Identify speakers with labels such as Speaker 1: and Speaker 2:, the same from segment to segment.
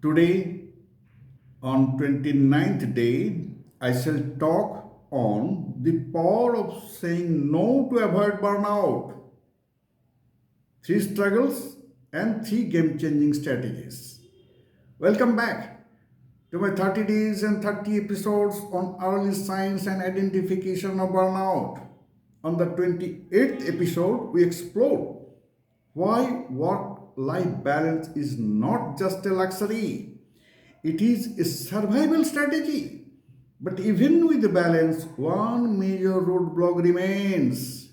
Speaker 1: Today, on 29th day, I shall talk on the power of saying no to avoid burnout, three struggles and three game changing strategies. Welcome back to my 30 days and 30 episodes on early signs and identification of burnout. On the 28th episode, we explored why work life balance is not just a luxury, it is a survival strategy. But even with the balance, one major roadblock remains.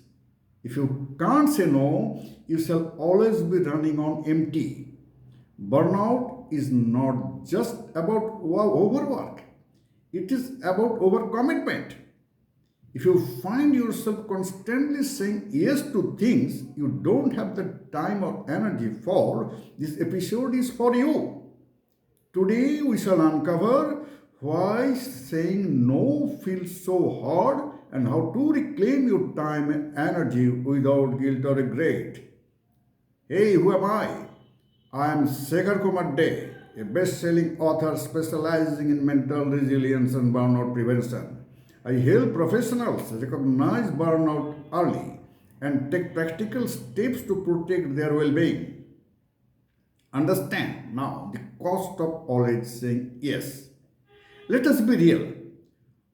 Speaker 1: If you can't say no, you shall always be running on empty. Burnout is not just about overwork, it is about overcommitment. If you find yourself constantly saying yes to things you don't have the time or energy for, this episode is for you. Today we shall uncover why saying no feels so hard and how to reclaim your time and energy without guilt or regret. Hey, who am I? I am Sekhar Kumar Dey, a best-selling author specializing in mental resilience and burnout prevention. I help professionals recognize burnout early and take practical steps to protect their well-being. Understand now the cost of always saying yes. Let us be real.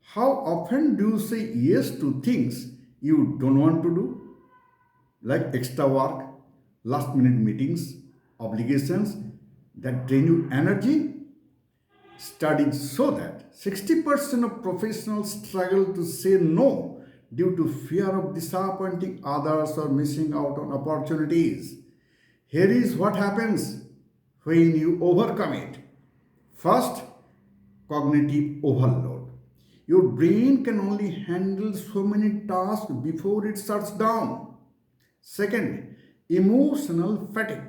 Speaker 1: How often do you say yes to things you don't want to do? Like extra work, last minute meetings, obligations that drain you energy? Studies show that 60% of professionals struggle to say no due to fear of disappointing others or missing out on opportunities. Here is what happens when you overcome it. First, cognitive overload. Your brain can only handle so many tasks before it shuts down. Second, emotional fatigue.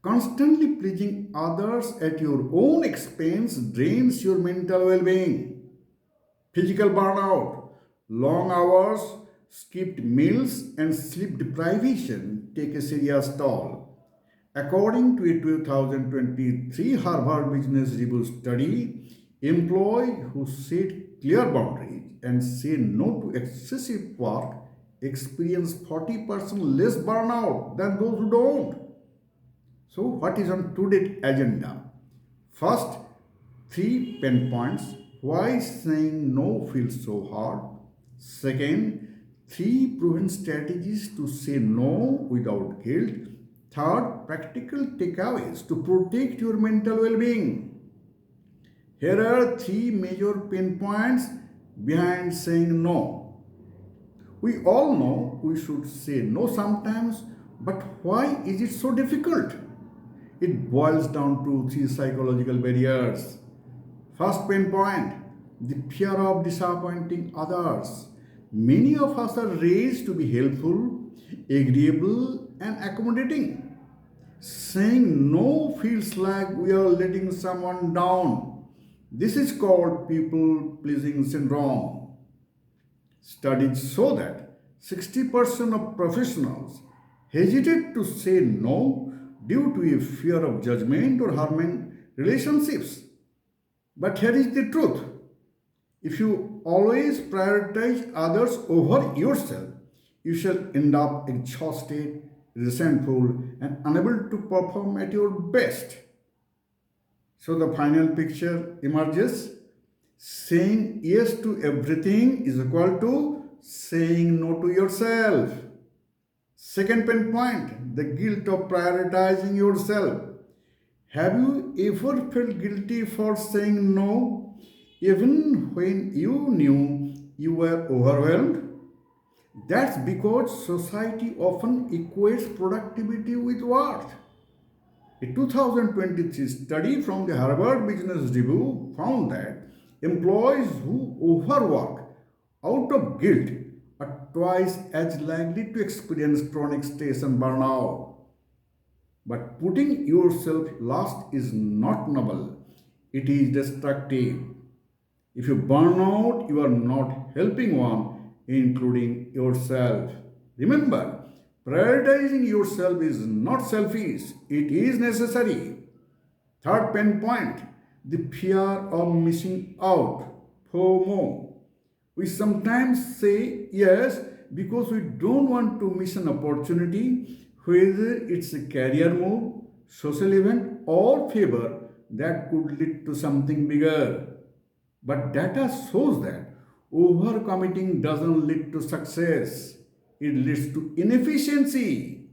Speaker 1: Constantly pleasing others at your own expense drains your mental well being. Physical burnout, long hours, skipped meals, and sleep deprivation take a serious toll. According to a 2023 Harvard Business Review study, employees who set clear boundaries and say no to excessive work experience 40% less burnout than those who don't. So, what is on today's agenda? First, three pain points. Why saying no feels so hard? Second, three proven strategies to say no without guilt. Third, practical takeaways to protect your mental well being. Here are three major pain points behind saying no. We all know we should say no sometimes, but why is it so difficult? It boils down to three psychological barriers. First pain point, the fear of disappointing others. Many of us are raised to be helpful, agreeable, and accommodating. Saying no feels like we are letting someone down. This is called people pleasing syndrome. Studies show that 60% of professionals hesitate to say no due to a fear of judgment or harming relationships. But here is the truth: if you always prioritize others over yourself, you shall end up exhausted, resentful, and unable to perform at your best. So the final picture emerges: saying yes to everything is equal to saying no to yourself. Second pain point, the guilt of prioritizing yourself. Have you ever felt guilty for saying no, even when you knew you were overwhelmed? That's because society often equates productivity with worth. A 2023 study from the Harvard Business Review found that employees who overwork out of guilt are twice as likely to experience chronic stress and burnout. But putting yourself last is not noble, it is destructive. If you burn out, you are not helping one, including yourself. Remember, prioritizing yourself is not selfish, it is necessary. Third pain point, the fear of missing out, FOMO. We sometimes say yes because we don't want to miss an opportunity, whether it's a career move, social event, or favor that could lead to something bigger. But data shows that overcommitting doesn't lead to success, it leads to inefficiency.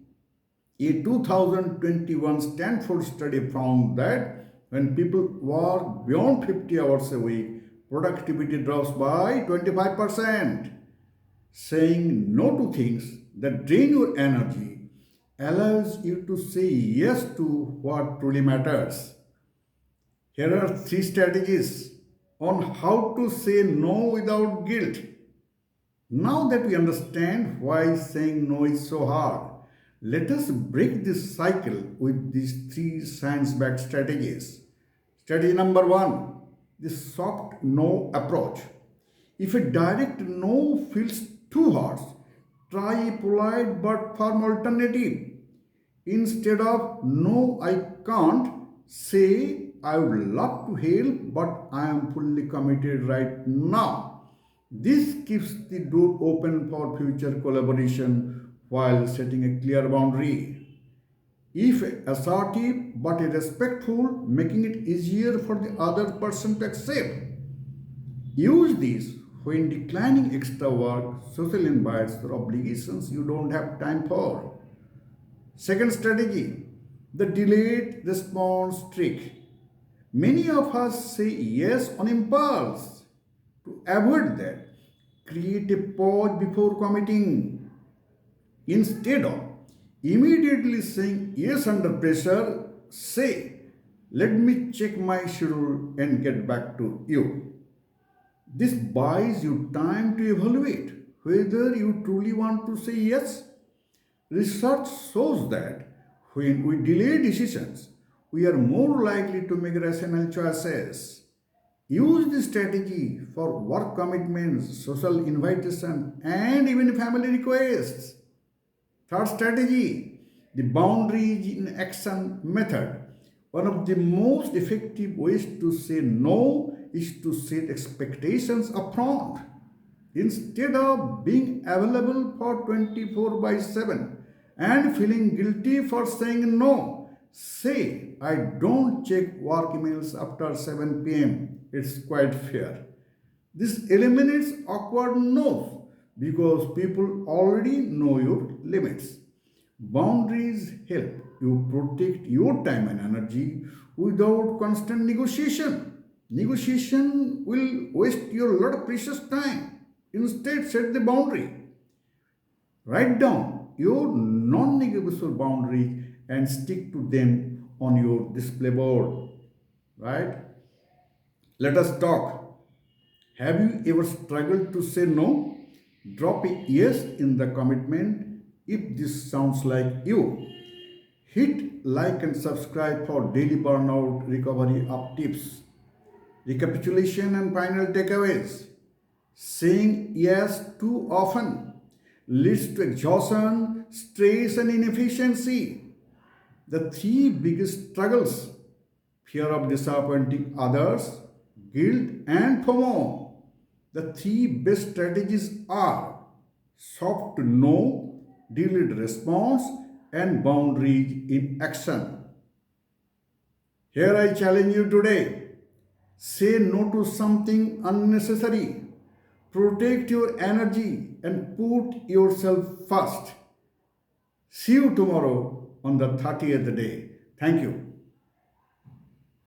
Speaker 1: A 2021 Stanford study found that when people work beyond 50 hours a week, productivity drops by 25%. Saying no to things that drain your energy allows you to say yes to what truly matters. Here are three strategies on how to say no without guilt. Now that we understand why saying no is so hard, let us break this cycle with these three science backed strategies. Strategy number one, the soft no approach. If a direct no feels too harsh, try a polite but firm alternative. Instead of no, I can't, say I would love to help, but I am fully committed right now. This keeps the door open for future collaboration while setting a clear boundary. If assertive but respectful, making it easier for the other person to accept. Use these when declining extra work, social invites, or obligations you don't have time for. Second strategy, the delayed response trick. Many of us say yes on impulse. To avoid that, create a pause before committing. Instead of immediately saying yes under pressure, say, let me check my schedule and get back to you. This buys you time to evaluate whether you truly want to say yes. Research shows that when we delay decisions, we are more likely to make rational choices. Use this strategy for work commitments, social invitation, and even family requests. Third strategy, the boundaries in action method. One of the most effective ways to say no is to set expectations upfront. Instead of being available for 24 by 7 and feeling guilty for saying no, say, I don't check work emails after 7 p.m. It's quite fair. This eliminates awkward no's because people already know your limits. Boundaries help you protect your time and energy without constant negotiation. Negotiation will waste your lot of precious time. Instead, set the boundary. Write down your non negotiable boundaries and stick to them on your display board. Right? Let us talk. Have you ever struggled to say no? Drop a yes in the commitment if this sounds like you. Hit like and subscribe for daily burnout recovery up tips. Recapitulation and final takeaways. Saying yes too often leads to exhaustion, stress, and inefficiency. The three biggest struggles: fear of disappointing others, guilt, and FOMO. The three best strategies are soft no, delayed response, and boundaries in action. Here I challenge you today. Say no to something unnecessary. Protect your energy and put yourself first. See you tomorrow on the 30th day. Thank you.